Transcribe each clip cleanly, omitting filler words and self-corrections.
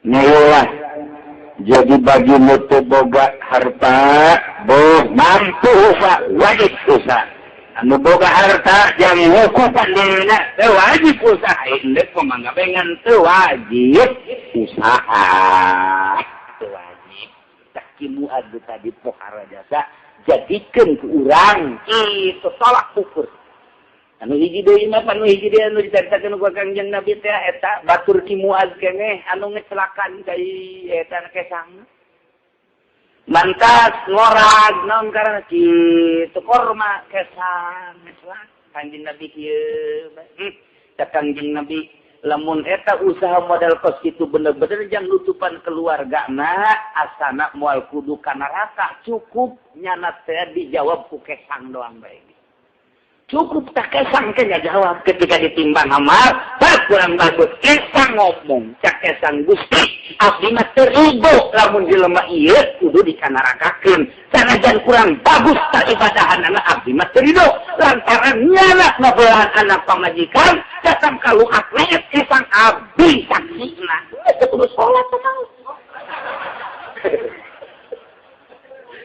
Nyulah jadi bagi mutu boga harta mampu usaha wajib usaha anu boga harta jangan ngukupan dirina wajib usaha indek pemanggabengan wajib usaha wajib tak kimuad tadi pohara jasa jadikan ke urang itu tolak ukur anu hiji deui mah anu hiji deui anu dicaritakeun ku Kangjeng Nabi teh eta batur ki Muaz keneh anu ngecelakan kai eta kesang. Mantas ngorag naon karana kitu korma kesang ngecelakan Kangjeng Nabi kieu. Kangjeng Nabi lamun eta usaha model kos kitu bener-bener jang nutupan keluargana asana moal kudu ka neraka cukup nyana teh dijawab ku kesang doang bae. Cukup tak kesang kena jawab ketika ditimbang amal, tak kurang bagus. Kesang ngomong, cak kesang gusti. Abdi mah teribo, lamun jelema ieu kudu dikanarakakeun. Sanajan kurang bagus tak ibadahan anak abdi mah terido. Lantaran nyana ngabeulaan anak pamajikan, datang kalau atlet kesang abdi saksina. Itu kudu sholat tenang.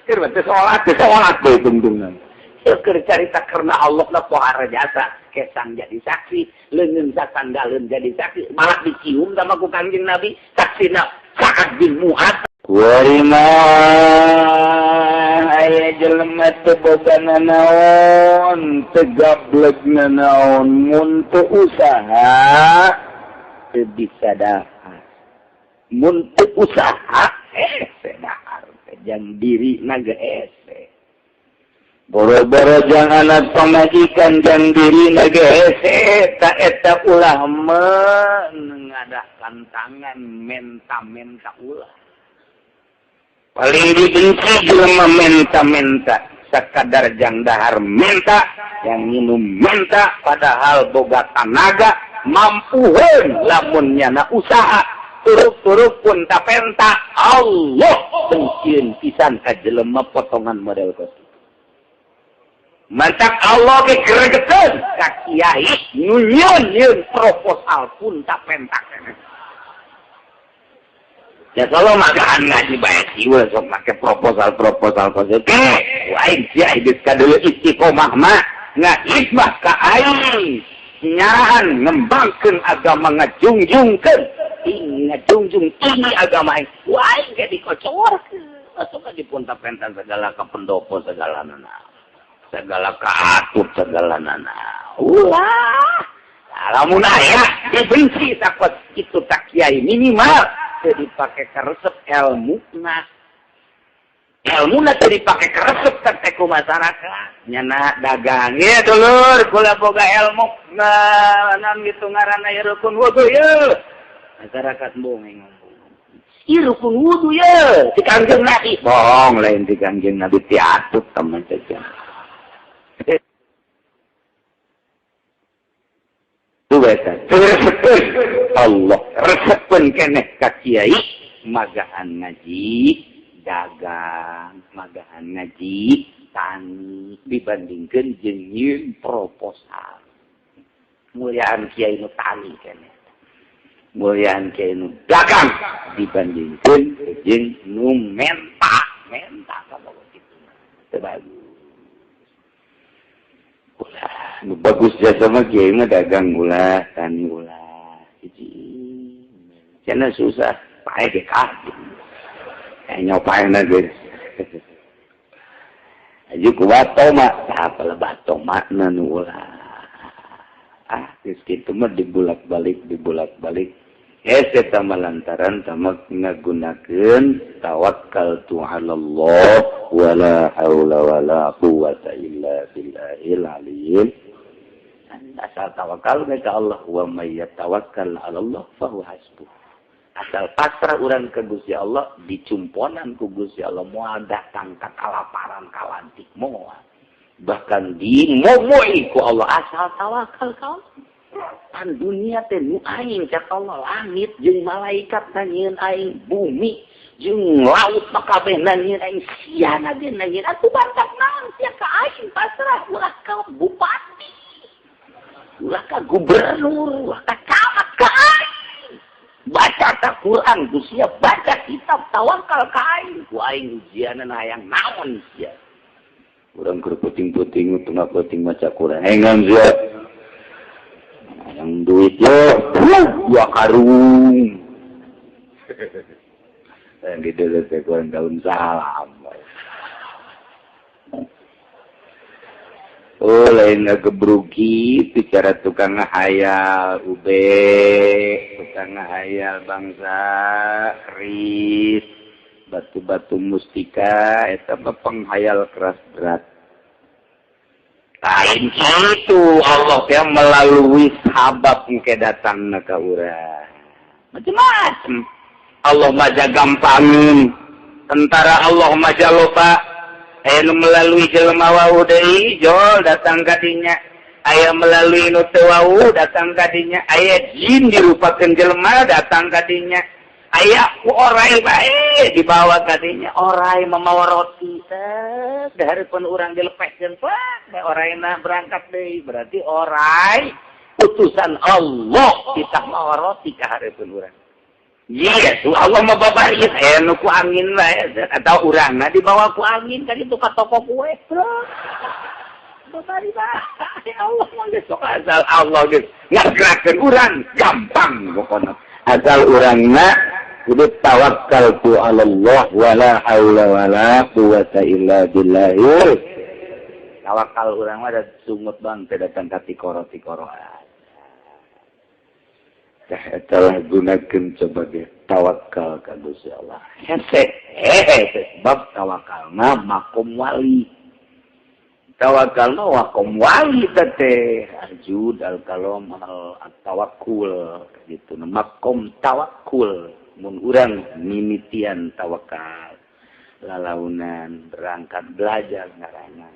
Kira sholat deh tungtungan. Cerita karena Allah lah pohara jasa kesang jadi saksi leungeun sasandaleun jadi saksi malah dicium sama ku Kangjeng Nabi saksina Sa'ad bin Mu'adz warima aya jelema teu bogana naon teu gablegna naon mun teu usaha teu bisa dahar mun teu usaha dahar jang diri naga boro-boro jang anak pamajikan jang diri nagehese tak eta ulah mengadahkan tangan menta-menta ulah paling dibenci jelema menta-menta sekadar jang dahar menta yang minum menta padahal boga tanaga mampuheun lamun nyana usaha turuk-turuk pun tapenta Allah bencieun pisan ka jelema potongan model kos mantak Allah ke gregeteun ka kiai nyun proposal pun tak pentak. Ya kalau magaan ngaji bae sieu sok make proposal oke. Wae kiai geus kadeuleu istiqomah mah ngaismah ka aing. Nyarahan ngembangkeun agama ngajungjungkeun ngajungjung tinggi agama aing. Wae ge dikocorkeun. Asup dipun tapentan segala ka pendopo segala nana. Segala kaatut segala nana ulah lamun aya dibenci takut itu tak kiai minimal teu dipake ka resep ilmuna teu dipake ka resep teh ku masyarakat nyana dagang ieu dulur kula boga ilmu naon gitu ngaranna rukun wudu ye masyarakat bongeng ieu rukun wudu ye ti Kangjeng Nabi bohong lain ti Kangjeng Nabi ti atut teman saja Allah resepkeun keneh ka kiai magahan ngaji dagang magahan ngaji tani dibandingkeun jeung nyieun proposal mulyaan kiai nu tani keneh mulyaan kiai nu dagang dibandingkeun jeung nu menta ka bawa kitu teu bagus bagus jasa mah kiai mah dagang ulah tani ulah hiji cenah susah pae ke kaki nyopaeuna geus aju ku bato mah apalah bato makna nu ulah geus kitu mah dibulak-balik hese tama lantaran tama ngagunakeun tawakkaltu 'alallah wala haula wala quwwata illa billahil aliyyil asal tawakal ke Allah wa may yatawakkal 'alallah fa huwa hasbuh asal pasrah urang ke Gusti Allah dicumponan ku Gusti Allah moal datang ka kalaparan kalantik moal bahkan dimomoi ku Allah asal tawakal ka Allah pan dunia teh nu aing cak Allah langit jeung malaikat nanyieun aing bumi jeung laut makabeh nanyieun aing siana ge nanyieun atuh bantak naon sia ka aing pasrah ulah ka bupati ulah ka gubernur ulah ka camat ka aing baca tak Quran ku sia, baca kitab tawakal ka aing ku aing ujianan hayang naon sia. Urang keur puting-puting tengah puting maca Quran. Hengan sia. Yang duit yo, dua karung. Yang didelet teh Quran daun salam. Oh, lain ngegebruki bicara tukang ngahayal ube, tukang ngahayal bangsa, keris, batu-batu mustika, eta penghayal keras berat. Lain itu Allah yang melalui sahabat engke datang ka urang. Macam-macam. Allah maja gampangin, tentara Allah maja loba. Aya melalui jelema wau deui jol datang ka dinya, aya melalui nu teu wau datang ka dinya, aya jin dirupakeun jelema datang ka dinya, aya ku orai bae dibawa ka dinya, orai mamawa roti teh dahareupun urang dilepehkeun pak oraina berangkat deui, berarti orai utusan Allah kita mawa roti ka hareupeun urang. Iya, tuh Allah mau babarin, nu ku angin lah, atau urangna dibawa ku angin, kan itu ka toko kue, bro. Babari bah, ya Allah mau besok asal Allah gitu, ngagerakeun urang, gampang pokoknya. Asal urangna kudu tawakal tu Allah, wala haula wala quwata illa billah. Tawakal urang mah da sungut bang, teh datang ka tikoro-tikoro. Telah gunakan sebagai tawakal ka Gusti Allah. Sebab tawakal mah makom wali. Tawakal mah wakom wali teh. Arjud al-kalam al-tawakkul gitu. Makom tawakul. Mun urang mimitian tawakal. Lalaunan berangkat belajar ngaranna.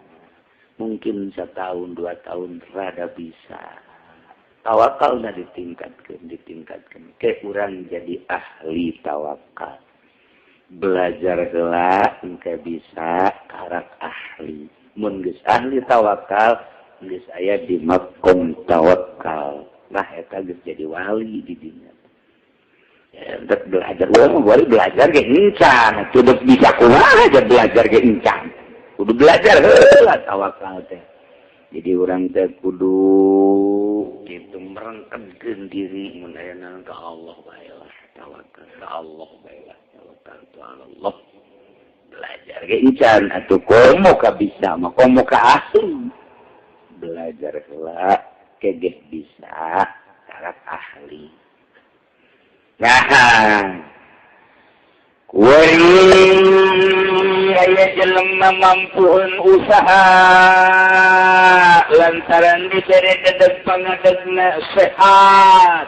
Mungkin 1 tahun 2 tahun rada bisa. Tawakal dah ditingkatkan. Ke urang jadi ahli tawakal. Belajar heula engke bisa karak ahli. Mun geus ahli tawakal, geus aya di makom tawakal. Lah eta geus jadi wali di dinya. Ya, belajar urang mah belajar ge encan, kudu bisa kumaha aja belajar ge encan. Kudu belajar heula tawakal teh. Jadi orang teh kudu gitu merengkedkeun diri mun aya ka Allah bae lah, tawakal ka Allah bae lah, tawakal ka Allah. Belajar ge encan atuh komo ka bisa mah komo ka ahli. Belajar heula ke ge bisa karak ahli. Nah, aya jelema mampueun usaha lantaran diberi dedeg pangadegna sehat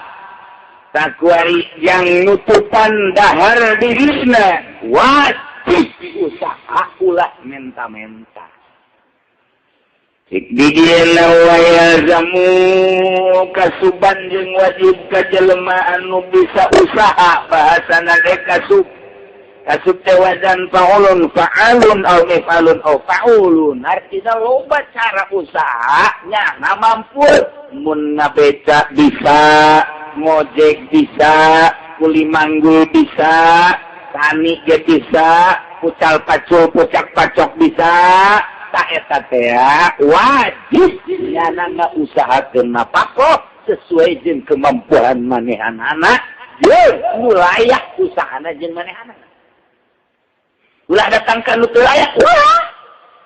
takuari yang nutupan dahar dirina wajib usaha ulah menta-menta di dieuna waya jamu kasuban jeung wajib ka jelema anu bisa usaha bahasana ge kasub kasub tewazan fa'ulun fa'alun au mif'alun au fa'ulun artinya loba cara usahanya na mampu mun ngabeca bisa ngojek bisa kuli manggul bisa tani ge bisa pucal pacul pucak pacok bisa tak eta teh wajib nyana ngausahakeun napa sesuai jeung kemampuan manehanana ye layak usahana jeung manehanana. Ulah datang ka nu teu layak, wah.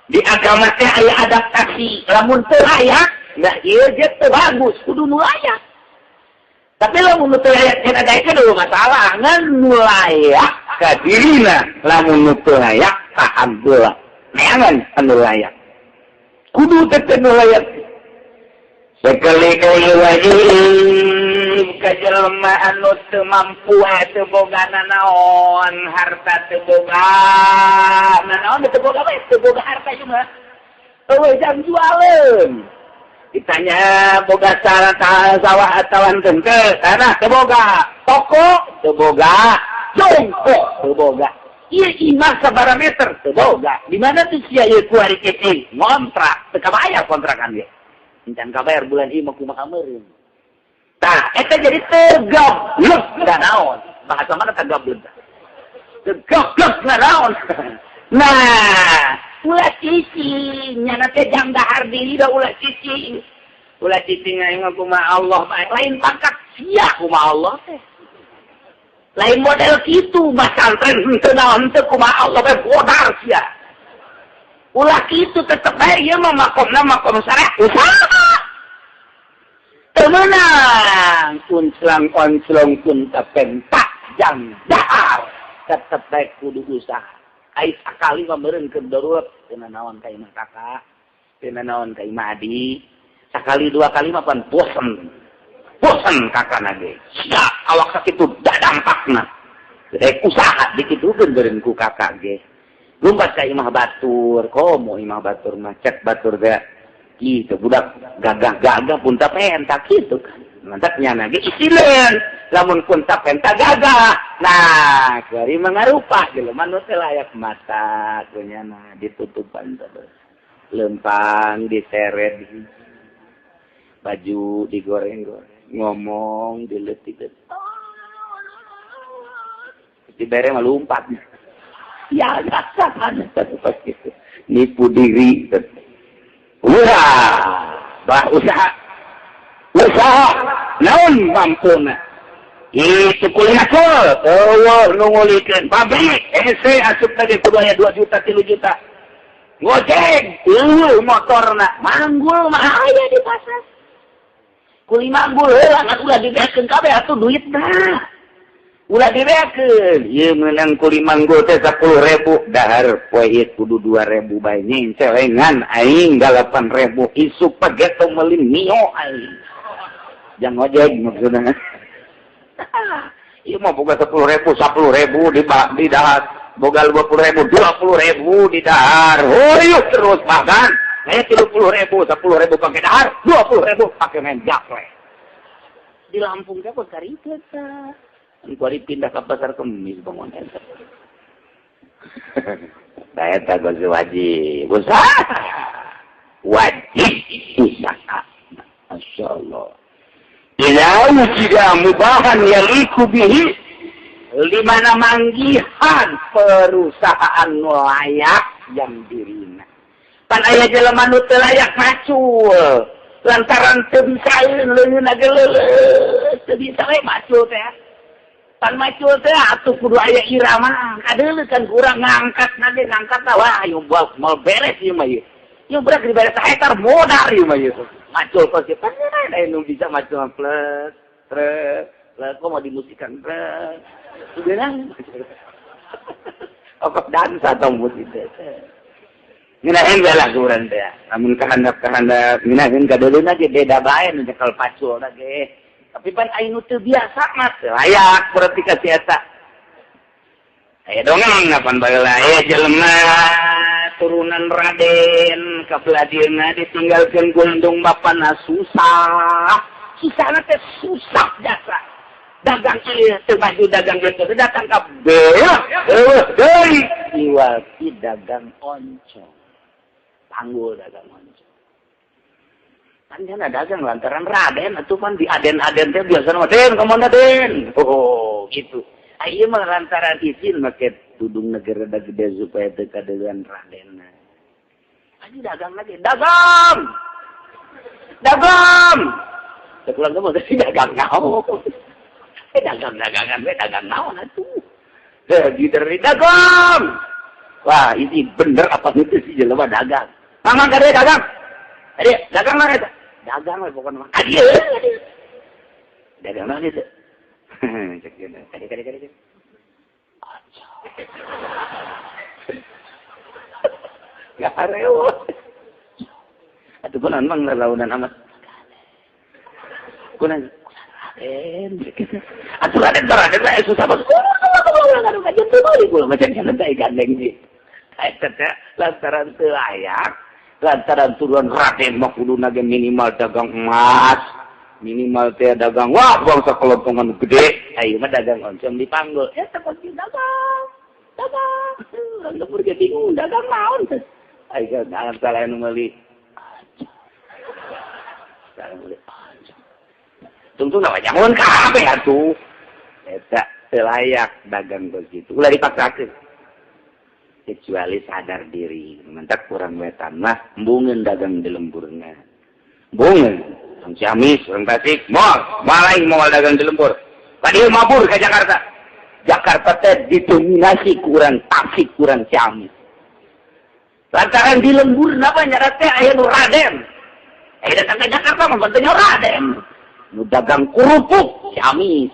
Di agama teh aya adaptasi, lamun teu layak, nah ieu ge teu bagus, kudu nu layak. Tapi lamun nu teu layak cenah gae dulu masalah, ngan nu layak ka dirina, lamun nu teu layak tahan heula. Neangan anu layak. Kudu teh nu layak. Sekali-kali wajib ka jelema anu teu mampu teu bogana naon harta teu boga naon teu boga we teu boga harta juga eueuh jang jualeun ditanya boga sawah atawan teu tanah teu boga toko teu boga jongkok teu boga ieu imah sabaraha meter teu boga di mana tuh sia ieu kuari kecil ngontrak teu kabayar kontrakan ge encan kabayar bulan ieu mah kumaha meureun Tah, eta jadi tegablek nggak naon. Bahasa mana tegablek? Tegablek nggak naon. Nah, ulah cicing, nyana teh jang dahar diri dah ulah cicing. Ulah cicing aing kumaha Allah bae. Lain pangkat sia kumaha Allah teh. Lain model kitu, masantren henteu naon teu kumaha Allah bae bodar sia. Ulah kitu tetep bae ieu mah makomna makom sareh usaha. Temenang, kunclang-konclong pun tepentak jang dahar. Tetep baik kudu usaha. Ai sakali mah meureun keur darurat, tina naon ka imah kakak, tina naon ka imah adi. Sakali dua kali mah pan bosen. Bosen kakana ge. Sia awak sakitu da dampakna. Jadi usaha dikitukeun beureun ku kakak ge. Lumpat ka imah batur, komo imah batur mah cek batur ge. Gitu, budak gagah-gagah pun tak pentak gitu kan. Mantak nyana ge isileun. Lamun pun tak pentak gagah. Nah, kari mengarupa gitu. Manut layak mata. Nyana ditutupan terus. Lempang, diseret. Baju digoreng-goreng. Ngomong, dilet-dilet. Dibere mah lumpat. Ya, gak kan. Nipu diri. Bah usaha naon mampuna itu kulinator nungulikeun pabrik hese asup tadi kudu aya 2 juta 3 juta ngojek motorna manggul mah aya di pasar kuli manggul heula ulah dibeakeun kabeh atuh duitna ulah dibeakeun ieu meunang kuli manggul teh 10.000 dahar poe ieu kudu 2.000 bae nying celengan aing 8.000 isuk pageto meuli mio aing jang ojek maksudna ieu mah boga 10.000 di dahar boga 20.000 20.000 di dahar hoyuk terus bahkan aya 30.000 10.000 pake dahar 20.000 pake main jakle di Lampung teh kok karikeun tah kuari pindah ke pasar kemis bangun eta. Da eta geus wajib. Usaha. Wajib usaha. Masyaallah. Ila wujida mubahan yaliku bihi limana manggihan perusahaan layak yang dirina. Pan aya jelema nu teu layak macul. Lantaran teu bisa leungeun ge leuleut. Teu bisa we macul teh. Pan macul teh atuh kudu aya irama. Kadeuleuh kan kurang ngangkat wah ayo mau beres ieu mah ieu. Ieu berak diberes hektar modal ieu mah ieu. Macul kok sih pan anu bisa macul plus kok mau dimusikan plus. Sudeuna. Okok dansa tong musik teh. Nginahin bela kuran teh. Lamun kahandap nginahin kadeuleuh ge beda bae nu cekel pacul ge. Tapi pan aing teu biasa mah layak berarti ka si eta. Aya dongeng ngapan baheula aya jelema turunan Raden ka Pladieuna ditinggalkeun gundung bapana susah. Susahna teh susah jasa. Dagang ieu teu maju dagang ieu datang ka beuk. Deui iwal ki dagang oncom. Panggul dagang oncom. Kan dagang lantaran Raden atuh kan di aden-aden teh biasa mah Den kamana Den. Oh gitu. Ieu mah lantaran izin make tudung negara da gede supaya teu kadeungan Raden. Aji dagang lagi. Dagang. Sekulang kamu teh dagang naon? Dagang-dagangan we dagang naon atuh. Jadi dari dagang. Wah, ini bener apa itu si jelema dagang. Mamang kade dagang. Ade, dagang lah eta. Dagang lah pokoknya mah. Ade. Dagang lah gitu. Cek dia. Kade. Aja. Gak areo. Atuh kunaon mang launan amat. Kunaon Raden. Atuh Raden susah banget. Kunaon kajian teu meuli kula macam nya gandeng sih. Eta teh lantaran teu layak. Lantaran turunan Raden mah kuduna ge minimal dagang emas, minimal teh dagang wah bangsa kelontongan gede. Ayeuna mah dagang oncom dipanggul. Eta pasti dagang. Untuk pergi bingung dagang naon teh. Ayeuna dalam salah nu meuli. Salah meuli. Tungtung nama jangan kabeh atuh. Eta layak dagang begitu. Ulah dipaksakeun. Kecuali sadar diri. Mentak kurang wetan mah embungeun dagang di lemburna. Embungeun. Orang Ciamis, orang Tasik, malai mau dagang di lembur. Padahal mabur ke Jakarta. Jakarta teh didominasi kurang Tasik, kurang Ciamis. Lantaran di lembur napa nyarat teh aya nu Raden. Datang ke Jakarta mah bentuknya Raden. Nu dagang kerupuk Ciamis.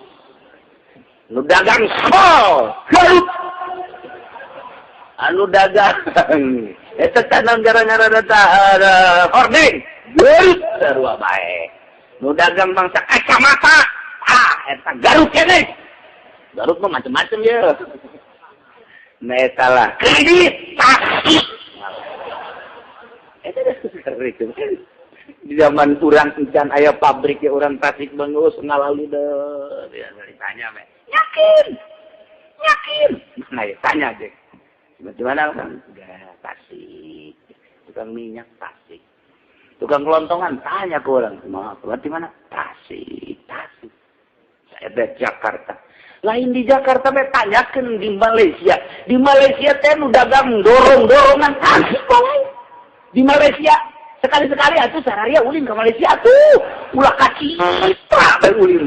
Nu dagang sol, Garut. Anu dagang eta tanang gara-gara data hordeng Garut sarua bae. Nu dagang bangsa kacamata eta Garut keneh. Garut mah macam-macam ya. Nah eta lah kredit Tasik. Eta dah itu. Di zaman urang encan aya pabrik ya urang Tasik bangus ngalalui deh. Dia ditanya meh. Yakin. Nah, ya, tanya aja. Bagaimana kan? Enggak, Tasik. Tukang minyak Tasik. Tukang kelontongan tanya ke orang. Maaf, berarti mana? Tasik. Saya dari Jakarta. Lain di Jakarta, tanyakan di Malaysia. Di Malaysia teh nu dagang dorong-dorongan Tasik lain. Di Malaysia sekali-sekali atuh sararia ulin ke Malaysia tuh. Ulah kacita ulin.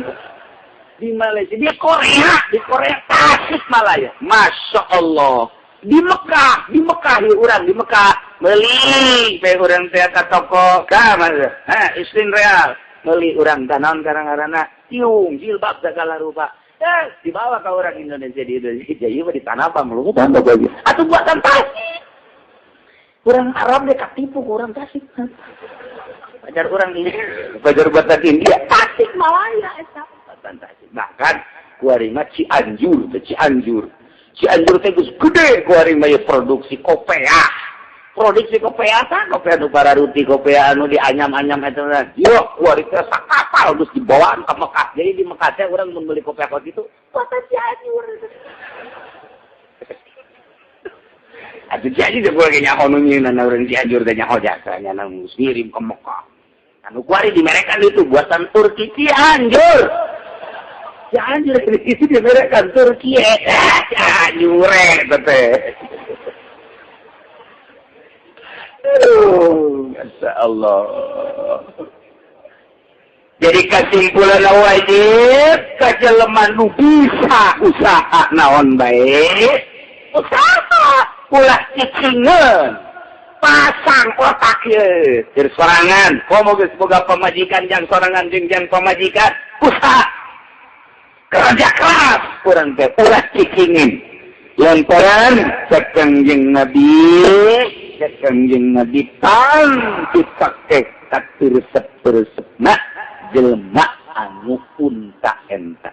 Di Malaysia, di Korea Tasik Malaya. Masya Allah. Di Mekah ya orang di Mekah beli pe urang teh ka toko ka mas Istin Real beli urang tanaon karang-karana tiung jilbab segala rupa dibawa ke orang Indonesia di Indonesia ieu di tanah apa mulu tambah baju atuh buatan Tasik urang Arab deh katipu ku urang Tasik pajar urang ini pajar buatan India Tasik Malaya eta buatan Tasik bahkan kuari mah Cianjur Cianjur teh geus gede kuari mah produksi kopea. Produksi kopea tah kopea nu pararuti kopea anu dianyam-anyam eta. Yo kuari teh sakapal geus dibawaan ka Mekah. Jadi di Mekah teh urang mun meuli kopea kos itu buatan Cianjur. Atuh jadi teh kuari nyaho nu nyieunna urang Cianjur teh nyaho jasanya nang ngirim ke Mekah. Anu kuari dimerekan itu buatan Turki Cianjur. Cianjur itu dimerekan Turki Cianjur teh. Masya Allah. Jadi kesimpulan wajib kejeleman nu bisa usaha naon baik. Usaha ulah cicingeun. Pasang otak ye. Keur sorangan, komo geus boga pamajikan jang sorangan jeung pamajikan usaha. Kerja keras kurang teh ulah cicingin lantaran sakangjeng Nabi tang dipake karesep-resepna jelema anu unta enta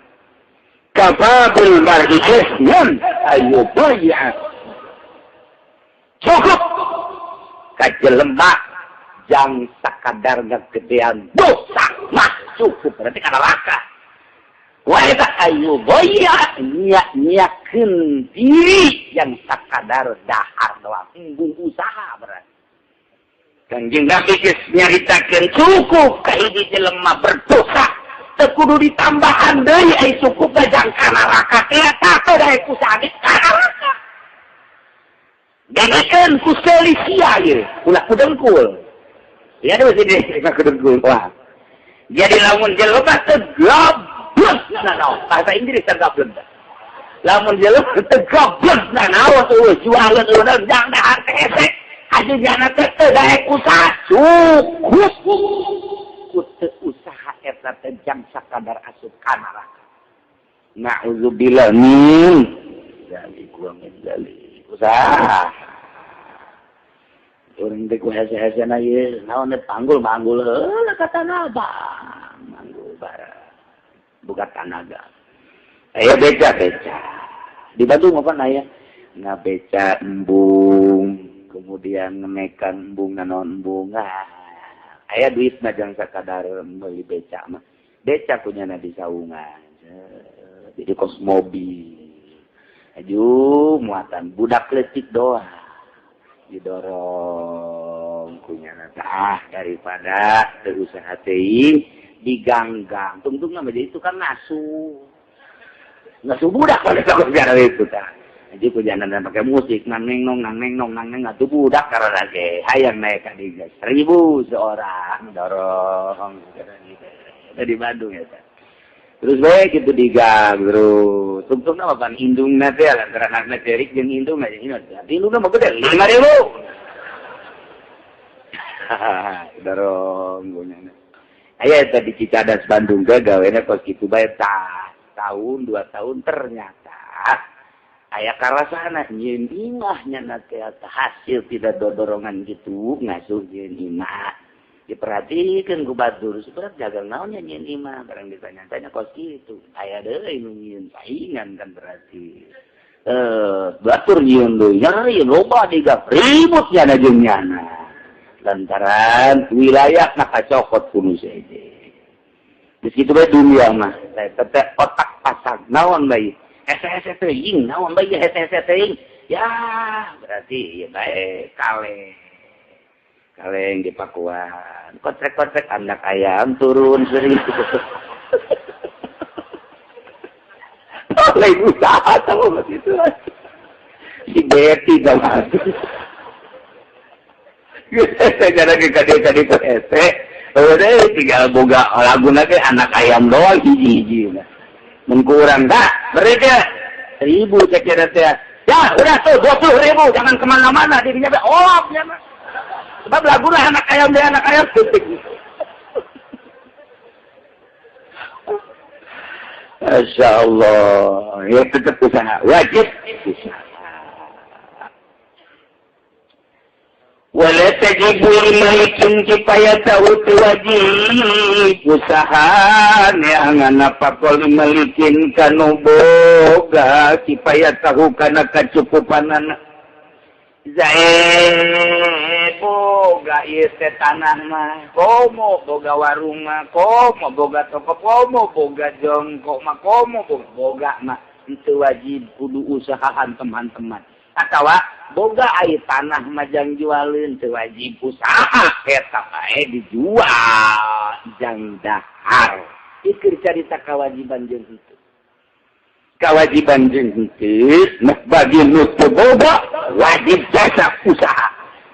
kababil marhisnya ayo baya cukup ka jelema jang sakadar gedean dosa mah cukup berarti kana laka. Wahai ayu boya nyak-nyakeun diri yang sakadar dahar doang embung usaha berarti. Kanjeng Nabi geus nyaritakeun cukup ka hiji jelema berdosa teu kudu ditambahan deui ai cukup jang kana neraka teh tah dae kusaha kana neraka. Dengekeun ku selisia ieu ulah ku dengkul. Ya ada mesti deh ku dengkul wah. Jadi lamun jelema teu bahasa Inggris tergablek. Lamun jelema tergablek naon eueuh jualan eueuh jang dahar teh esek. Aju jana teh daek usaha cukup. Ku usaha eta teh jang sakadar asup ka neraka. Na'udzubillah min dzalik wa min dzalik. Usaha. Urang teh ku hese-hesena ieu naon teh panggul-manggul heuh katana Bang. Manggul bareng. Bukan tanaga. Ayo beca. Di Bandung apa naya? Ngabeca embung, kemudian ngemekan embung nanon embung. Aya duit mah jang sakadar meuli beca mah. Beca punya di saungan. Jadi kos mobil. Aju muatan budak letik doang. Didorong punya daripada berusaha teuing diganggang. Tungtung nama jadi itu kan ngasuh budak pada takut bicara itu ta. Jadi kujanan pakai musik nang neng nong ngatu budak karena lagi hayang naik kali 1.000 seorang dorong dari Bandung ya ta. Terus baik itu digang terus. Tungtung nama pan indung nanti lah antara anak cerik jeung indung aja ini. Indung nama gede 5.000. Dorong gunanya. Aya tadi Cicadas Bandung gawena kos kitu bae tahun 2 tahun ternyata aya karasana nyeun imahnya nanti hasil tidak dodorongan gitu ngasuh nyeun imah. Diperhatikan ku batur seberat jagal naonnya nyeun imah barang ditanya-tanya kos kitu. Aya deui nu nyeun saingan kan berarti. Batur nyeun deui nyari loba digap ribut nya jeung nyana. Lantaran wilayah nak kacokot kuno saja. Di situ bae dunia mah. Tete otak pasang naon bae. SS teuing naon bae SS teuing. Ya, berarti ya bae kaleng di Pakuan. Kotrek-kotrek anak ayam turun sering. Lain usaha tahu begitu. Si Betty dah masuk. Cara kade-kade ke ese, udah tinggal boga lagu nanti anak ayam doang hiji-hiji. Mengkurang dah, mereka 1.000 cek teh. Ya, udah tuh 20.000, jangan kemana-mana dirinya be olapnya mah. Sebab lagu lah anak ayam titik. Masya Allah, ya tetap usaha, wajib usaha. Wala tajibu malikin supaya tahu wajib usaha neangan apa kalau malikin kanu boga supaya tahu kana kacukupanan zae boga ieu teh tanah mah komo boga warung mah komo boga toko komo boga jongkok mah komo boga mah itu wajib kudu usahaan teman-teman atawa boga aya tanah majang jualin teu wajib usaha eta bae dijual jang dahar ikir carita kewajiban jeung kitu kewajiban jeung kitu nah bagi nu teu boga wajib jasa usaha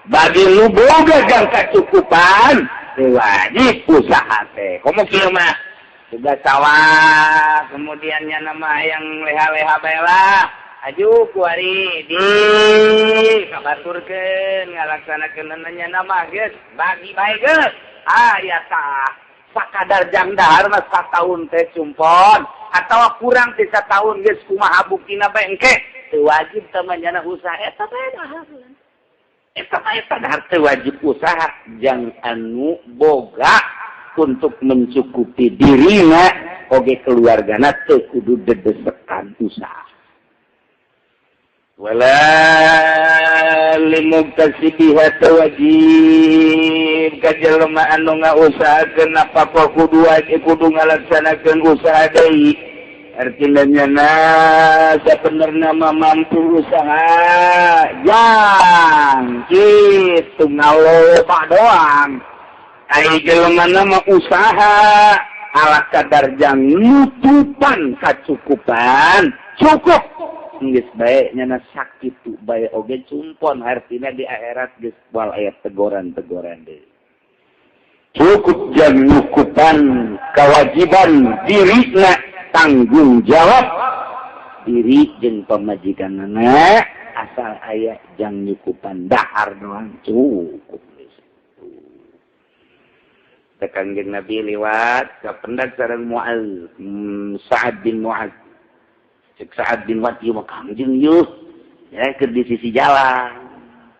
bagi nu boga jang kacukupan teu wajib usaha teh komo kieu mah tugas sawah kemudiannya nama yang leha-leha bae lah aju kuari di kabaturkeun ngalaksanakeun nanya nama geus bagi bae geus aya tah sakadar jang dahar mah sataun teh cumpon atawa kurang ti sataun geus kumaha buktina bae engke teu wajib teh manjana usaha eta bae dahar eta dahar teu wajib usaha jang anu boga untuk mencukupi dirina oge keluargana teu kudu dedesekan usaha. Wala limukasibiha wajib kajelema anu ngausahakeun apa kudu ngalaksanakeun usaha deui artina nyana sabenerna mah mampu usaha jang kitu ngaloba doang ai jelema mah usaha ala kadar jang nutupan kacukupan cukup geus bae nyana sakitu bae oge cumpon artina di akhirat geus wal aya teguran-teguran deui. Cukup jang nyukupan kewajiban dirina tanggung jawab diri jeung pamajikanana asal aya jang nyukupan dahar doang cukup. Kanjeng Nabi liwat ka pendak sareng Muaz Sa'ad bin Muaz cek Sa'ad bin Muaz ieu mah kangjeng ieu ya keur di sisi jalan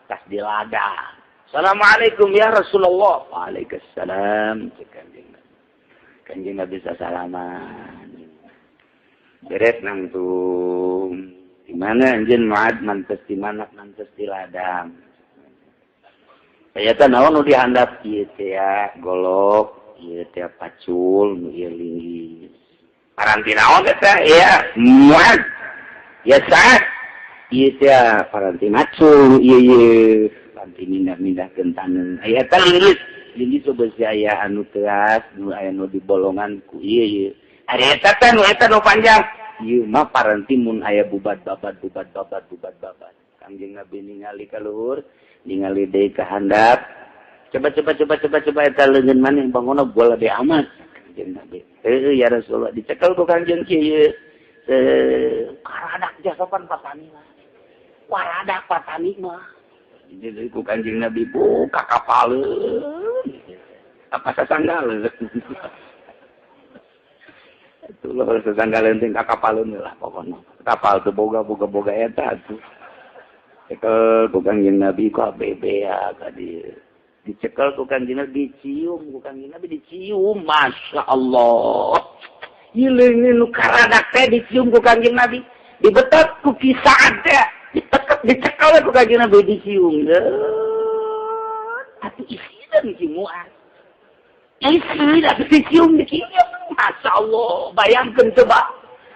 tas di ladang Assalamualaikum ya Rasulullah Waalaikumsalam cek kanjeng Nabi salaman beres nangtung di mana anjeun Muaz mantes di mana mantes di ladang saya teh naon nu dihandap ieu teh ya golok ieu teh pacul nu ieu linggis paranti naon teh ya Muaz ya Sa'ad ieu teh paranti macul ieu paranti mindah-mindahkeun taneuh aya teh linggis Jadi coba saya anu teras, anu di bolongan ku iya. Ari eta teh nu panjang. Ieu mah paranti mun aya bubat babat. Kangjeng Nabi ningali ka luhur, ningali deui ka handap. Coba eta leungeun maneh bangunna bola de amat. Kangjeng Nabi. Ya Rasulullah dicekel ku kangjeng kieu. Karadak jasapan patani mah. Waradak patani mah. Jadi ku kanjeng Nabi buka kapaleun. Apa sasanggaleun. Itulah sasanggaleun teh kapaleun lah pokona. Kapal teu boga eta atuh. Cekel ku kanjeng Nabi ku bebea ka dieu. Dicekel ku kanjeng Nabi dicium, ku kanjeng Nabi dicium. Masya Allah. Ileungin nu karadak teh dicium ku kanjeng Nabi. Dibetot ku kisah teh. Dicekel ku kanjeng Nabi dicium. Atuh isidan si Mu'ad. Isi atuh dicium dicium. Masya Allah. Bayangkeun coba.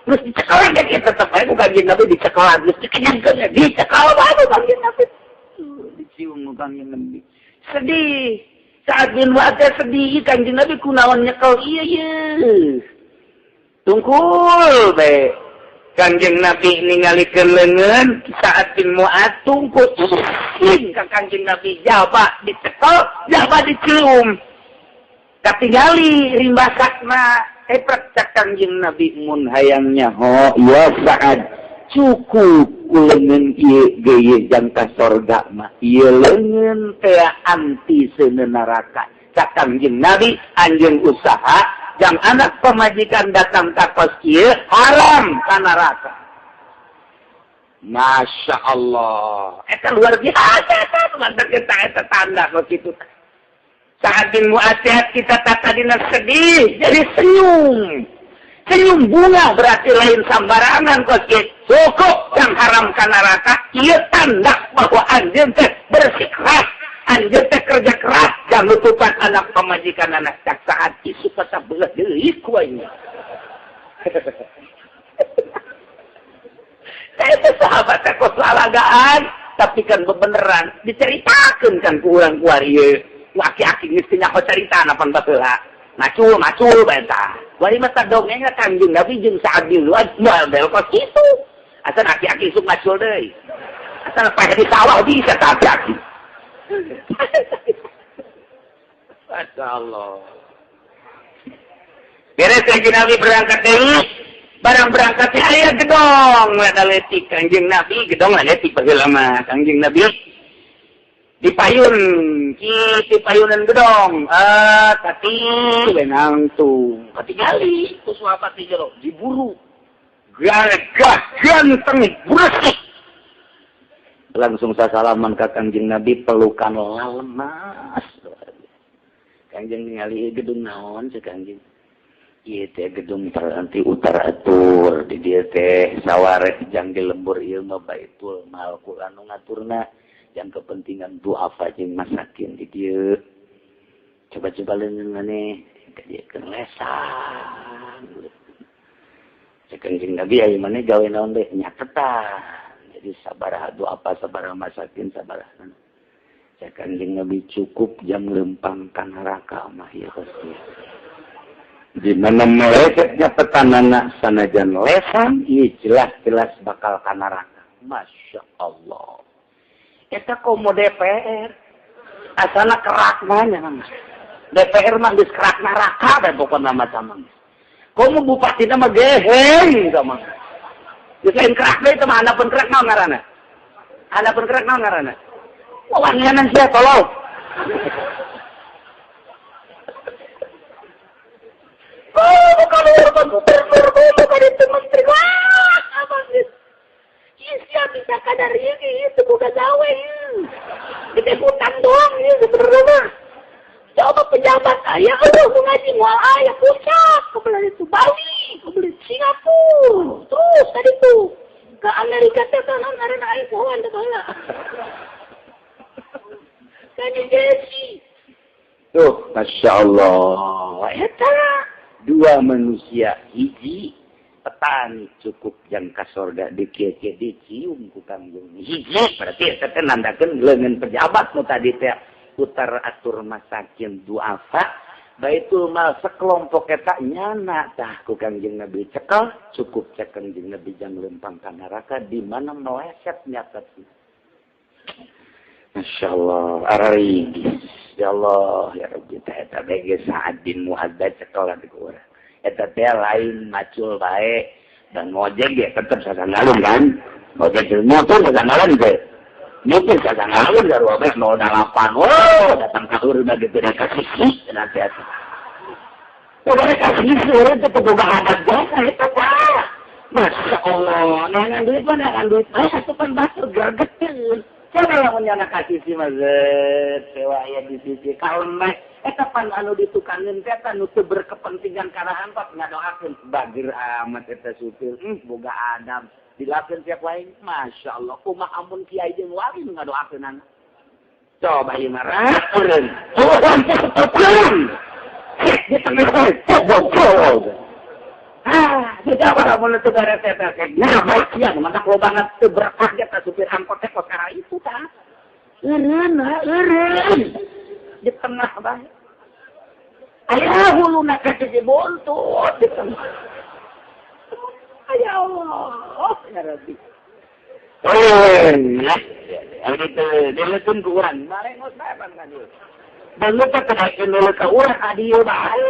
Terus dicekel lagi kita tetep aja ku kanjeng Nabi dicekel. Terus dikenyangkeun dicekel bae ku kanjeng Nabi. Dicium ku kanjeng Nabi. Sedih. Saat bin Mu'ad sedih kanjeng Nabi kunaon nyekel ieu. Tungkul be. Kanjeng Nabi ningalikeun leungeun saat bin Mu'ad tungkul isin ka kanjeng Nabi jaba dicekel, jaba dicium. Katingali rimbasakna eprek cak kanjeng Nabi mun hayang nyaho ya Sa'ad cukup leungeun ieu ge jangka sorga mah. Ieu leungeun teh anti seuneun neraka. Cak kanjeng Nabi anjeun usaha jang anak pemajikan datang ka kos kieu haram ka neraka. Masya Allah. Eta luar biasa mantap kita eta tanda kok kitu. Saat bin Mu'ad kita tadina sedih jadi senyum. Senyum bunga berarti lain sambarangan kos kieu. Cukup yang haram ka neraka ieu tanda bahwa anjeun teh bersikeras. Anjeun teh kerja keras dan nutupan anak pemajikan anak cak saat isu kata belah deui ku aing. Saya teh sahabat teh kos lalagaan tapi kan bebeneran diceritakeun kan ku urang ku ieu. Laki-laki geus teu nyaho caritana pan baheula. Macul bae tah. Bari mah dongeng kanjeng Nabi jeung Sa'ad bin Mu'ad model kos kitu. Asal laki-laki sok macul deui. Asal paeh di sawah bisa tah laki. Masya Allah. Beres kanjeng Nabi berangkat deui, barang berangkat teh aya gedong, ada letik kanjeng Nabi, gedong letik baheula mah kanjeng Nabi. Dipayun, ki payunan gedong. Tapi benang tuh, katingali ku sahabat di jero diburu. Gagah ganteng bersih. Langsung salaman ka kanjeng Nabi pelukan lemas. Kanjeng ningali gedung naon cek kanjeng. Ieu teh gedung anti utara atur di dieu teh sawareh jang di lembur ieu mah Baitul Mal anu ngaturna yang kepentingan duafa jeung masakin di dieu. Coba-coba leungeun maneh ka dieu keur lesan. Cek kanjeng Nabi aya maneh gawe naon teh nyatetan. Jadi sabaraha doa apa sabaraha masakin sabaraha. Saya kanjeng Nabi cukup jam lempang ka neraka mah ya pasti. Di mana melesetnya petanana sanajan lesan ieu jelas-jelas bakal ka neraka. Masya Allah. Eta komo DPR. Asana kerak manya mah. DPR mah geus kerak neraka bae pokona macam mah. Komo bupatina mah geheng sama. Lain kerak deh teman, anak pun kerak naon ngaranna? Anak pun kerak naon ngaranna? Wangianan sia tolol. Oh, kalau orang gubernur bukan itu menteri. Wah, apa sih? Isi bisa kadar itu bukan gawe. Gede hutan doang ini gubernur. Coba pejabat ayah, mau ngaji mual ayah puncak, kebelah itu Bali, kebelah Singapura, terus tadi tuh ke Amerika teh kan karena iPhone teh lah. Kan Jesse. Tuh, Masya Allah. Eta dua manusia hiji petani cukup yang ka sorga dicium ku kangjeng hiji berarti eta teh nandakeun leungeun pejabat nu tadi teh putar atur masakin duafa Baitul Mal sekelompok eta nyana tah ku Kangjeng Nabi cekel cukup cek Kangjeng Nabi jang lempang ka neraka di mana meleset nyata sih. Masyaallah arari ya Allah ya Rabbi teh eta bege Sa'ad bin Mu'adzab cekel di urang. Eta teh lain macul bae dan ngojek ge tetep sasangalun kan. Ngojek motor sasangalun teh. Mungkin kagak ngalur dari wabek 08. Oh, datang kahur udah gitu dan kasih nanti hati. Udah kasih surat itu juga ada jasa itu pak. Masya Allah, nangan duit mana nangan duit. Itu kan batu gergetin. Coba lah menyana kasih si mazet, sewa ya di sisi kalmeh. Kapan anu ditukanin teta nu teu berkepentingan karena hampat ngadoakeun bagir amat eta supir. Boga adab. Dilakukan tiap lain, Masya Allah, kumah amun kiai jeung wali ngadoakeun anak. Coba ieu marah, urang. Urang teh ketepan. Di tengah bocor. Dijawab amun teu beres eta teh. Nah, baik ya, mantap lo banget teu berkah eta supir angkot teh perkara itu tah. Eureun. Di tengah bae. Aya huluna ka di bontut di tengah. Ya Allah, ya Rabbi. Yang itu, dileun ku urang. Marengos bae pan ka dieu. Dan lupa kenaikeun dulu ka urang ka dieu bae.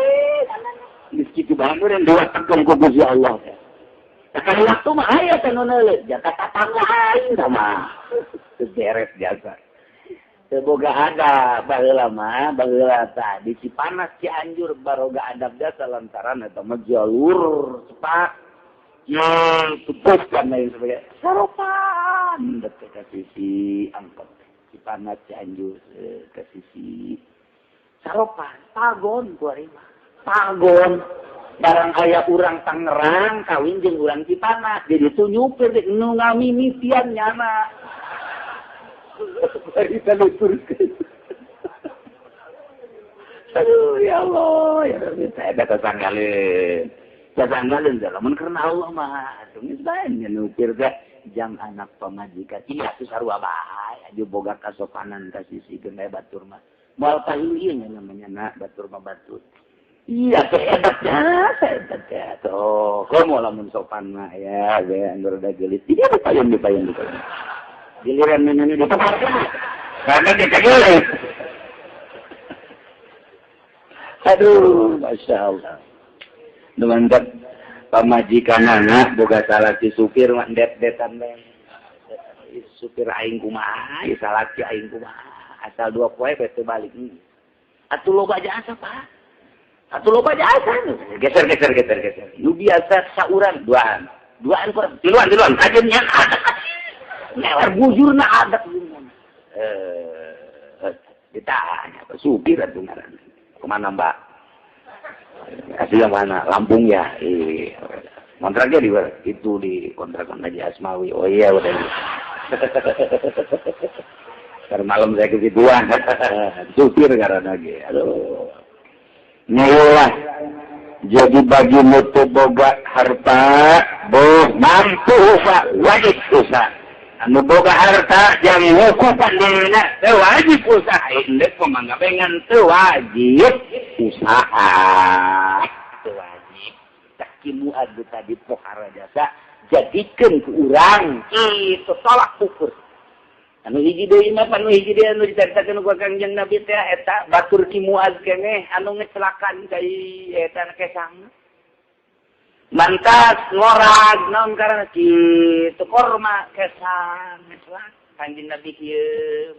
Geus kitu bae urang dua tegung ku Gusti Allah. Sakali waktu mah aya teh nu neuleut, jaka tatangga lain sama. Beres jasa. Semoga ada baheula mah, baheula tah di Cipanas Cianjur baroga adab jasa lantaran eta mah jalur cepat. Putus kan lain sebagai sarapan dekat ke sisi angkot Cipanas Cianjur ke sisi sarapan pagon kuarima pagon barang aya urang Tangerang kawin jeung urang Cipanas jadi itu nyupir nu ngamimitian nyana bari taluturkeun aduh ya Allah ya Rabbi saya ada sanggalin Jangan dalam karena Allah mah geus bae nyupir teh jang anak pamajikan iya teh sarua bae aju boga kasopanan ka sisikeun bae batur mah moal pahieu nya namanya na batur mah batur iya teh hebat tuh komo lamun sopan mah ya ge anggur da geulit dia dipayun giliran menanya di tempat karena dia kageulit aduh Masya Allah Numantet pamajikan anak boga salah si supir mah det-detan bae. Supir aing kumaha, salah si aing kumaha. Asal 2 poe bae teu balik. Atuh loba jasa, Pak. Atuh loba jasa. Geser. Nu biasa saurang duaan kurang. Tiluan. Ajeun nya ada. Newar bujurna ada. Ditanya, supir atuh ngaran. Kemana, Mbak? Asli yang mana? Lampung ya. Kontraknya di itu di kontrakan Haji Asmawi. Oh iya udah. Karena malam saya kesituan. Supir karena lagi. Aduh. Nyolah. Jadi bagi mutu boga harta, mampu Pak, wajib usaha. Anu boga harta yang ngukupan dirinya, wajib usaha. Indek pemanggapengan wajib usaha. Wajib. Tak kimu adu tadi pohara jasa, jadikan ke urang. Itu tolak ukur. Anu hiji deui mah anu hiji deui anu diceritakeun ku Kangjeng Nabi teh eta batur Ki Muaz keneh anu ngecelakan ka eta kesang. Mantas ngorag naon karana kitu korma kesang ngecelak Kangjeng Nabi kieu.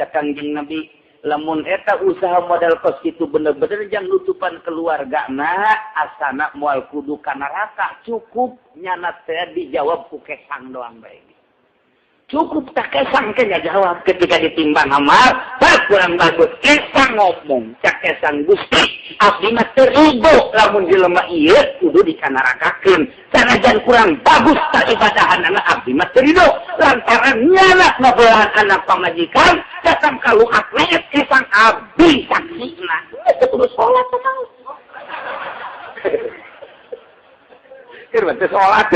Kangjeng Nabi lamun eta usaha modal kos kitu bener-bener jang nutupan keluargana asana moal kudu ka neraka cukup nyana teh dijawab ku kesang doang bae. Cukup tak kesang kena jawab ketika ditimbang amal, tak kurang bagus. Kesang ngomong, cak kesang Gusti. Abdi mah teribo lamun jelema ieu kudu dikanarakakeun. Sanajan kurang bagus tak ibadahan anak abdi mah terido. Lantaran nyana ngabeulaan anak pamajikan, kesang kaluat leet kesang abdi saksina. Itu kudu salat tenang. Keur teh salat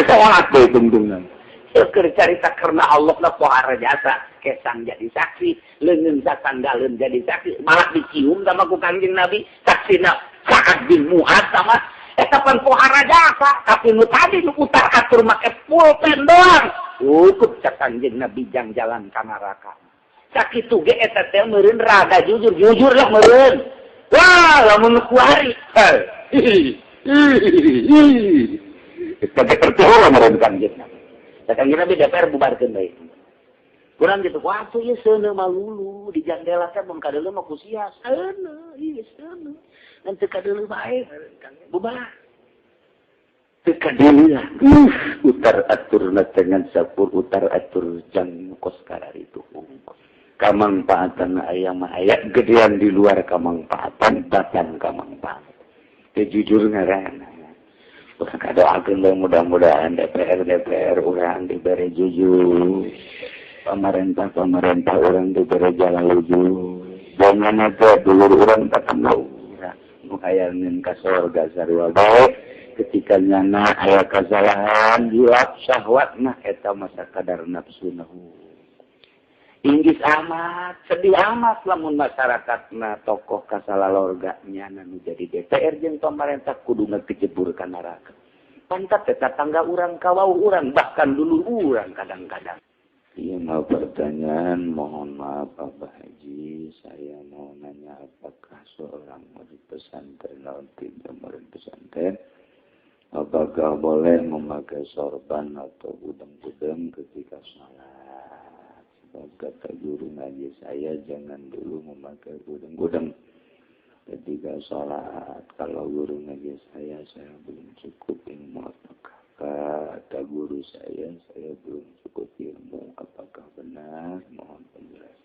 teh tungtung. Keur carita karena Allah lah pohara jasa kesang jadi saksi, leungeun sasandaleun jadi saksi, malah dicium sama ku Kanjeng Nabi, saksina Sa'ad bin Mu'adz sama eta pan pohara jasa, tapi nu tadi nu utar atur make pulpen doang. Cukup cak Kanjeng Nabi jang jalan ka neraka. Sakitu ge eta teh meureun rada jujur lah meureun. Wah, lamun kuari. Eta teh percaya meureun Kanjeng Nabi. Kanjeng Nabi DPR bubarkeun deui. Kurang gitu, waktu ieu seuneu malulu di jendela teh mun kadeuleu mah ku sia, seuneu, ieu seuneu. Dan teu kadeuleu bae, bubar. Teu kadeuleu. Utar aturna dengan sapur utar atur jang kos kararitu. Kamangpaatan aya mah aya gedean di luar kamangpaatan, batan kamangpaatan. Teu jujur ngaranna. Doakeun mudah-mudahan DPR urang diberi jujur, pemerintah urang diberi jalan jujur. Jangan ada dulur urang tak kenal urang, nu hayangeun ka sorga sarua bae. Ketika nyana aya kesalahan, hilap syahwatna eta mah sakadar nafsuna. Inggis amat, sedih amat lamun masyarakatna tokoh kasalalorganya nu jadi DPR jeung pemerintah kuduna kejebur ka neraka. Pantat eta tangga urang kawau urang bahkan dulu urang kadang-kadang. Iya mau pertanyaan, mohon maaf Pak Haji, saya mau nanya apakah seorang murid pesantren atau tidak murid pesantren apakah boleh memakai sorban atau gudang-gudang ketika sholat? Kata guru ngaji saya jangan dulu memakai gudang-gudang ketika sholat. Kalau guru ngaji saya belum cukup ilmu. Kata guru saya belum cukup ilmu. Apakah benar? Mohon penjelasan.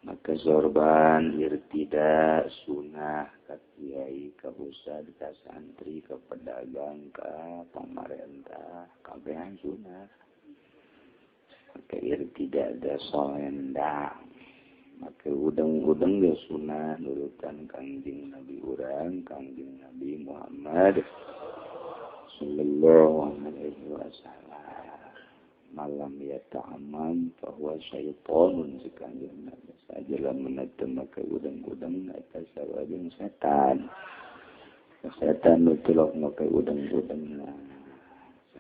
Maka sorban tidak sunnah ka kiai, ka ustad, ka santri, ka pedagang, ka pemerintah, kabehan sunnah. Maka tidak ada selendang. Maka udang-udang dia sunnah nurutan Kanjeng Nabi urang, Kanjeng Nabi Muhammad sallallahu alaihi wasallam. Malam ya ta'amam bahwa syaitanun si Kanjeng Nabi sajalah menatem maka udang-udang eta sawading setan. Setan nutulok maka udang-udang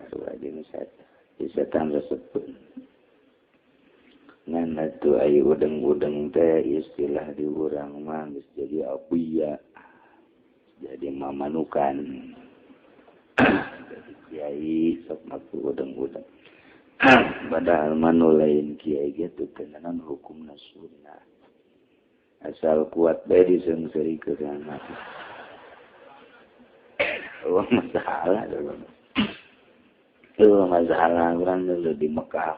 sawading setan. Setan tersebut ngan atuh ayu udang-udang teh istilah di urang mah geus jadi abuya, jadi mamanukan. Jadi kiai sok make udang-udang. Padahal manu lain kiai gitu tenanan hukumna sunnah. Asal kuat bae disengseureun anak. Oh masalah dulu. Itu masalah orang dulu di Mekah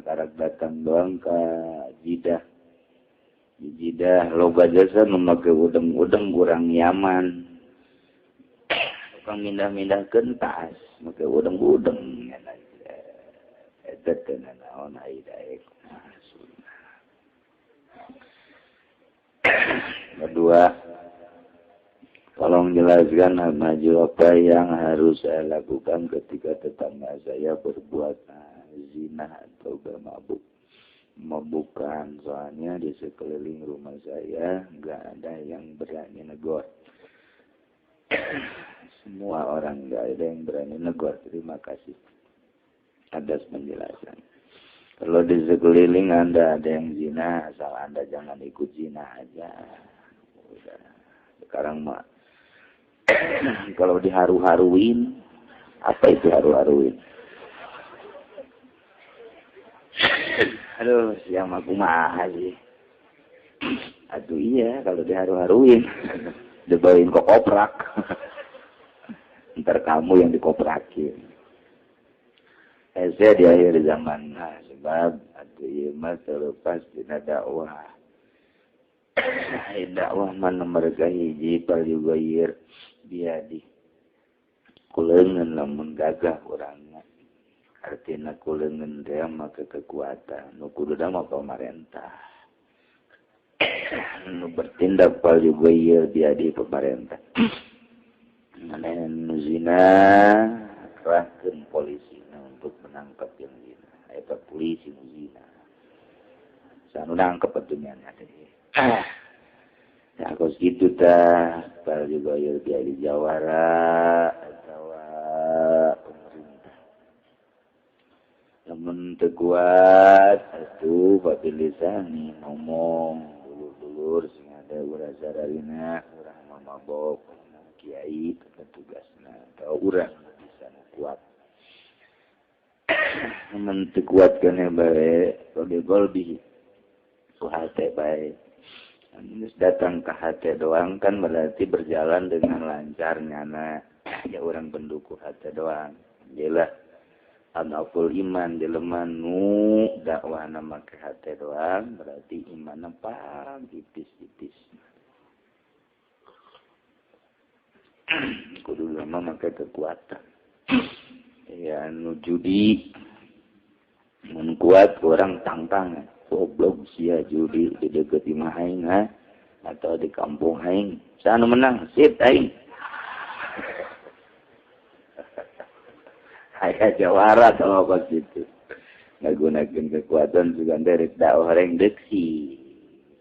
karak datang doang ke Jidah. Di Jidah loba jasa memakai udang-udang kurang nyaman. Tukang mindah-mindah kentas, memakai udang-udang. Itu tenan naon ai daek. Kedua, tolong jelaskan apa yang harus saya lakukan ketika tetangga saya berbuat zina atau bermabuk. Mabukan, soalnya di sekeliling rumah saya nggak ada yang berani negor. Semua orang nggak ada yang berani negor. Terima kasih atas penjelasan. Kalau di sekeliling Anda ada yang zina, asal Anda jangan ikut zina aja. Udah. Sekarang mah kalau diharu-haruin, apa itu haru-haruin? Aduh, siang aku mahal sih. Aduh iya, kalau diharu-haruin, dibawain ke koprak. Ntar kamu yang dikoprakin. Saya di akhir zaman, sebab aduh iya mah terlepas dina dakwah. Dakwah mana mereka hiji pal yubayir biadi kulengan lamun gagah orangnya artinya kulengan dia maka kekuatan nu kudu mah pemerintah nu bertindak pal yubayir biadi pemerintah mana nu zina kerahkeun polisi untuk menangkap yang zina. Eta polisi nu zina. Sanu nangkep atunya teh. Ya kos gitu dah. Kalau juga ya di Jawara atau pemerintah. Namun terkuat itu pabilisan nih ngomong dulur-dulur sing ada urang sararina urang mamabok kiai tugasna atau urang bisa kuat. Namun terkuat kena bae golbi kuhate bae. Terus datang ke hati doang kan berarti berjalan dengan lancar nyana ya orang pendukung hati doang. Jelas anaful iman jeleman nu dakwah nama ke hati doang berarti iman apa tipis-tipis. Kudu lama makai kekuatan. Ya nu judi mun kuat orang tangtang. Goblok sia judi di dekat imah aing atau di kampung aing. Sana menang, sip aing. Aya jawara atau apa gitu. Ngagunakeun kekuatan juga derek dakwah reng deksi.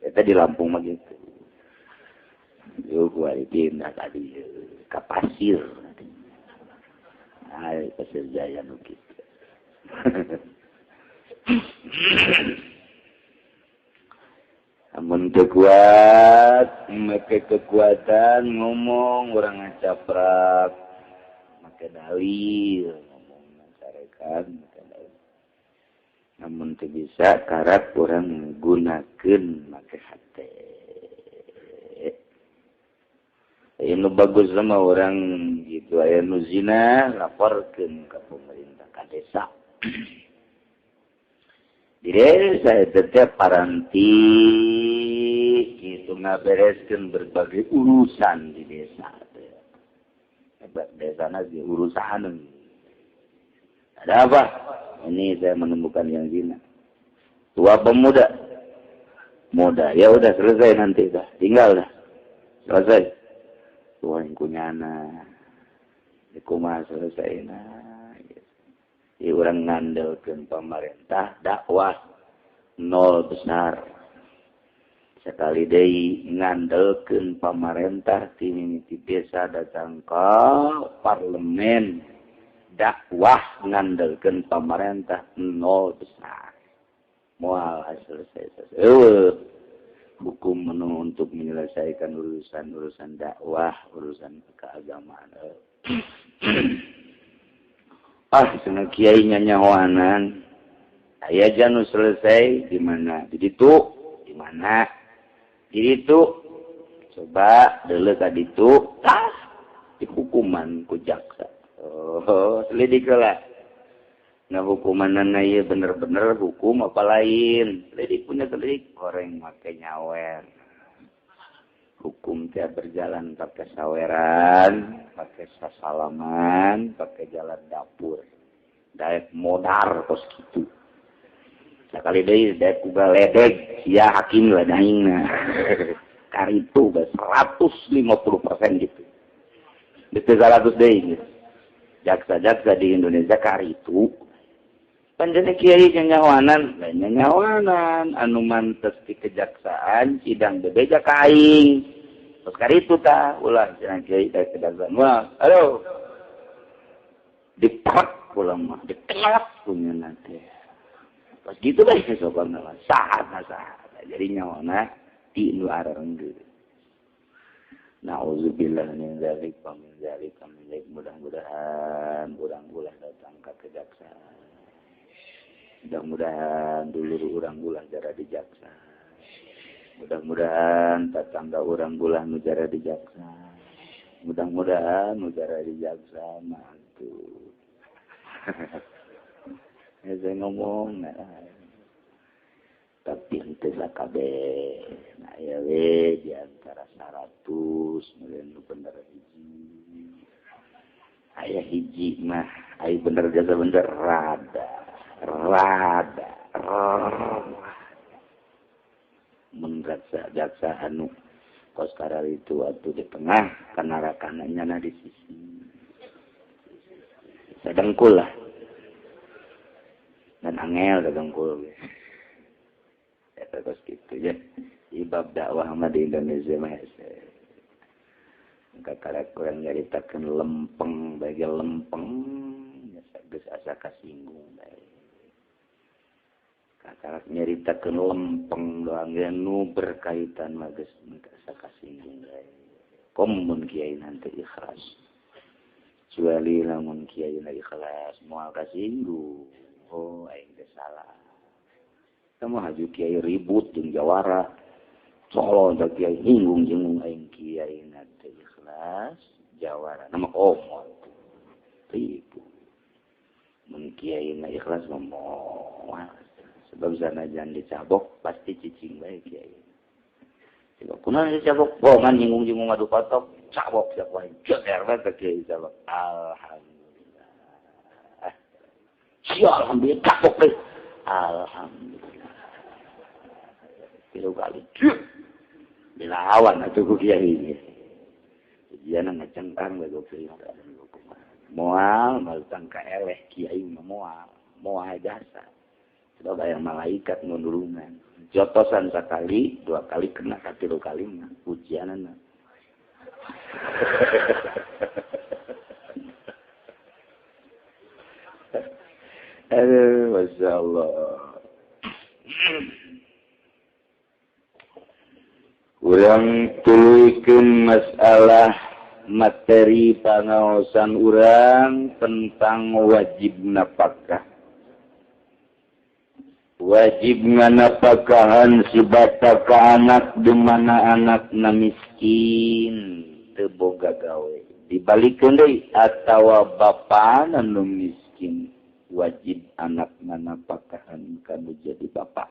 Eta di Lampung mah gitu. Yo kuari pindah tadi ka Pasir. Ai Pasir Jaya nu kitu. Amun kuat, make kekuatan ngomong orang ngacaprak, make dalil ngomong masyarakat, make dalil. Namun teu bisa karak orang gunakeun make hate. Anu bagus sama orang gitu aya nu zina laporkeun ka pemerintah ka desa. Di desa tetap paranti itu ngabereskan berbagai urusan di desa. Desa nanti urusan. Ada apa? Ini saya menemukan yang zina. Tua pemuda. Muda. Ya udah selesai nanti dah. Tinggal dah. Selesai. Tua yang kunyana. Kumah selesai nah. Di orang ngandalkan pemerintah dakwah nol besar. Sekali deui ngandalkeun pemerintah ti desa datang ke parlemen dakwah ngandalkeun pemerintah nol besar. Moal selesai. Hukum menu untuk menyelesaikan urusan dakwah, urusan keagamaan. Sana kiainya nyawanan. Aya janu selesai di mana? Di ditu. Di mana? Di ditu. Coba deuleu ka ditu. Dihukuman ku jaksa. Oh, selidik lah. Nah hukumanana ieu bener-bener hukum apa lain? Selidik punya selidik goreng make nyawer. Hukum tiap berjalan pakai saweran, pakai sasalaman, pakai jalan dapur. Daek modar kos gitu. Sekali deui daek uga ledeg sia hakim lah daingna. Karitu ge 150% gitu. Itu 100 deui gitu. Jaksa-jaksa di Indonesia karitu. Panjene kiai nyawanan, nyawanan anu mantes di kejaksaan sidang bebeja kaing. Terus karitu tah ulah cenah kiai teh kejaksaan. Wah, halo. Dipak ulang mah, ditelak punya nanti. Pas gitu bae sobanna mah. Sahat. Jadi nyawana di nu arenggeun. Nauzubillah min dzalik wa min dzalik. Mudah-mudahan urang-urang datang ke kejaksaan. Mudah-mudahan dulu orang bulan jara di jaksa. Mudah-mudahan tetangga orang bulan nu jara di jaksa. Mudah-mudahan nu jara di jaksa mantu. Ya saya ngomong tapi henteu sakabeh. Nah ya we di antara 100 meureun nu bener hiji. Aya hiji mah aya bener jasa bener rada. Menurut jaksa anu kos karar itu waktu di tengah kanarakananya di sisi sedengkul lah angel dadengkul ge. Eta terus kitu ya. Ibab dakwah mah di Indonesia mah kakak kurang nyaritakeun lempeng bagi lempeng geus asa kasinggung bae. Kakak nyaritakeun lempeng doang ge nu berkaitan mah geus asa kasinggung bae. Komun kiai nanti ikhlas. Kecuali lamun kiai na ikhlas moal kasinggung. Oh aing teh salah. Kamu haju kiai ribut jeung jawara. Solo da kiai hinggung aing kiai na teh ikhlas jawara nama omong. Ribut. Mun kiai na ikhlas ngomong. Sebab sanajan dicabok pasti cicing bae kiai. Sebab kunaon dicabok? Bohongan nyinggung-nyinggung adu patok, cabok siap wae. Jeger bae teh kiai cabok. Alhamdulillah. Sia alhamdulillah cabok bae. Alhamdulillah. Tilu kali. Dilawan atuh ku kiai ini. Jiana ngacengkang bae kiai. Moal malutang ka eleh kiai moal. Moal jasa. Sebab aya malaikat ngundulungan. Jotosan sekali, 2 kali kena ka 3 kali mah ujianana. Aduh, Masya Allah. Urang tuluikeun masalah materi pangaosan urang tentang wajib nafkah. Wajib nganapakahan si bata ka anak di mana anakna miskin teu boga gawe. Dibalikeun deui atawa bapana nu miskin wajib anak nganapakahan kanu jadi bapak.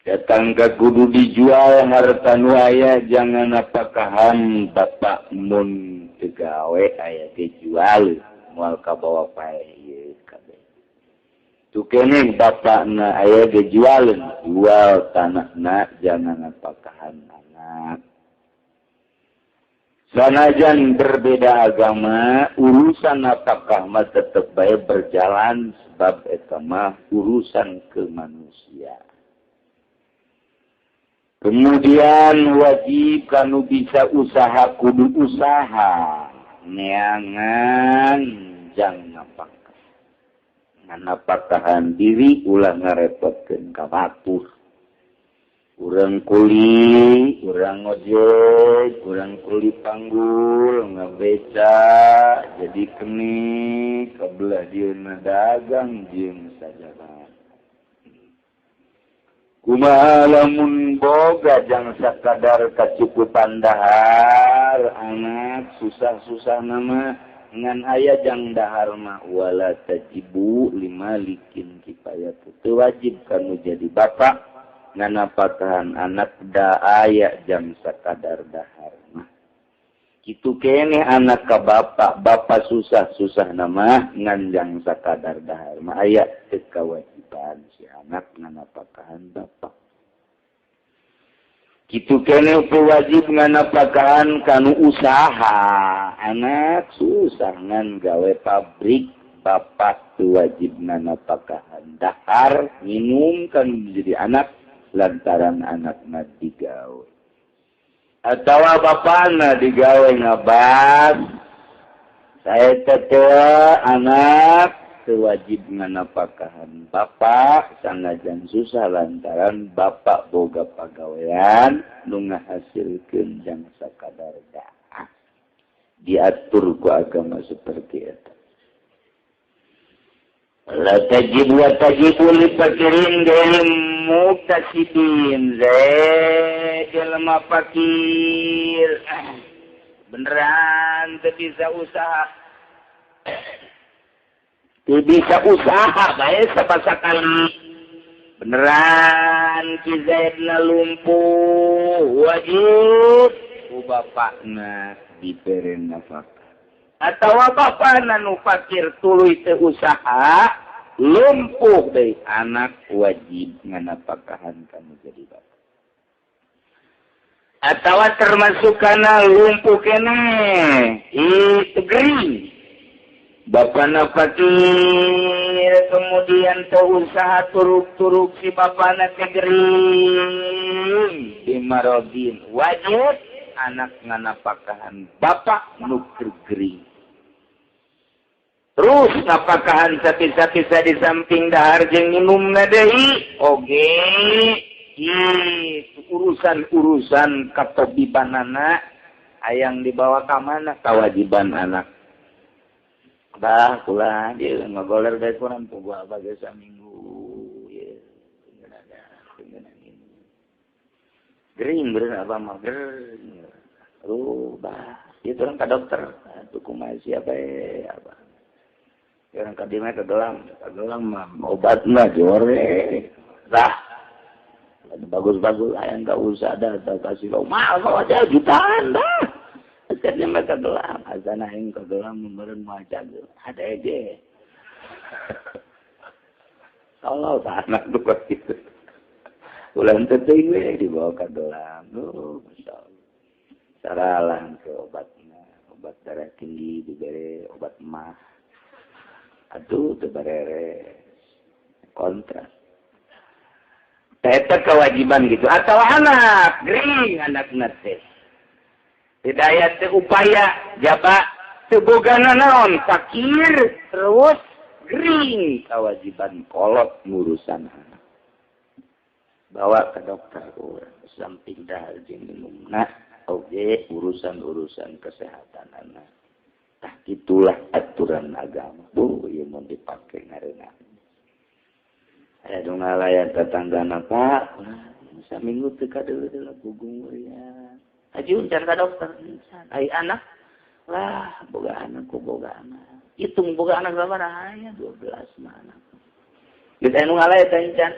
Datang ka kudu dijual harta nu aya jangan napakahan bapak mun teu gawe aya dijual moal kabawa pae ieu kabeh. Tukene bapakna aya dijualin, jual tanahna jangan napakahan anak. Sanajan berbeda agama, urusan napakah mah tetep bae berjalan sebab eta mah urusan kemanusiaan. Kemudian wajib kanu bisa usaha kudu usaha neangan jang napakah. Napakahan diri ulah ngarepotkeun ka batur. Urang kuli, urang ojek, urang kuli panggul, ngabeca, jadi keni, kabelah dieuna dagang jeung sajalan. Kumaha lamun boga jang sakadar kacukupan dahar, anak susah-susah nama ngan aya jang dahar mah wala tajibu lima likin kifayat itu wajib kanu jadi bapak ngan apakahan anak da aya jang sakadar dahar mah kitu kene anak ka bapak susah nama ngan jang sakadar dahar mah aya teu kawajiban si anak ngan apakahan bapak. Kitu kene wajib nganapakahan kanu usaha anak susah ngan gawe pabrik bapak tu wajib nganapakahan dahar minum kan jadi anak lantaran anakna digawe atawa bapana digawe ngabad saya teh anak wajib nganapakahan bapak sanajan susah lantaran bapak boga pagawean nu ngahasilkeun jang sakadar daah diatur ku agama seperti itu. La tajib wa tajibu li fakirin gail muktasibin jelema fakir beneran teu bisa usaha bisa usaha bae sapasakali beneran ki Zaidna lumpuh wajib ku bapakna dibere nafkah atawa bapana nu fakir tuluy teu usaha lumpuh deui anak wajib nganapakahan kanu jadi bapak atawa termasuk kana lumpuh kene itu gering bapana fakir kemudian usaha turuk-turuk si bapana teh gering bimarodin wajib anak nganapakahan bapak nu gering. Terus napakahan sapisa-pisa di samping dahar jeung minumna deui oge itu urusan-urusan katobibanana hayang dibawa ka mana kawajiban anak. Bah kula dia ngagoler bae kurang puguh abage saminggu ye. Gering bener apa mah gering. Bah itu orang ka dokter atuh kumaha siapa apa. Yang kadima kegelang mah obat mah jore. Dah. Bagus-bagus ayang enggak usah ada kasih lo. Mahal kau aja jutaan dah. Akhirnya mereka gelang. Azana yang kegelang memberen macam ada aja. Kalau anak tuh gitu. Ulang teting we dibawa ke gelang. Masya Allah. Saralah ke obatnya. Obat darah tinggi diberi obat emas. Aduh, tebarere kontras. Eta kewajiban gitu. Atau anak, gering anak nate. Hidayat teh upaya, jaba, tebogana naon, fakir, terus gering. Kewajiban kolot ngurusan anak. Bawa ke dokter, samping dahar jeung minumna, oge urusan-urusan kesehatan anak. Nah, itulah aturan agama. Iya mau dipakai ngareuna. Aya dong ngalayan tetanggana Pak. Saminggu teu kadeueuh pugung ya. Haji uncan ka dokter. Ai anak. Wah, boga anak ku boga anak. Hitung boga anak sabaraha aya 12 mah anak. Kita anu ngalayan teh encan.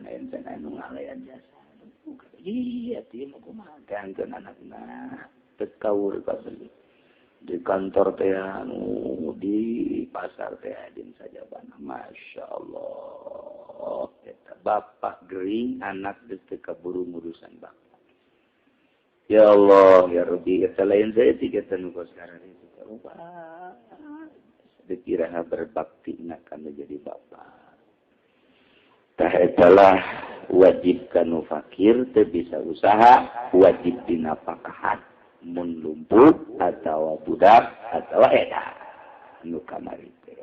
Encan anu ngalayan jasa. Iya, tieu mah kumaha gangkeun anakna. Teu kaur ka beuli. Di kantor teh anu di pasar teh adin saja bana masya Allah eta bapak gering anak teu kaburu ngurusan bapak ya Allah ya Rabbi eta lain saya tiga tanu sekarang itu bapak dikira berbakti nak kana jadi bapak tah etalah wajib kanu fakir teu bisa usaha wajib dinapakahan mun lumpuh atau budak atau edan anu kamari teh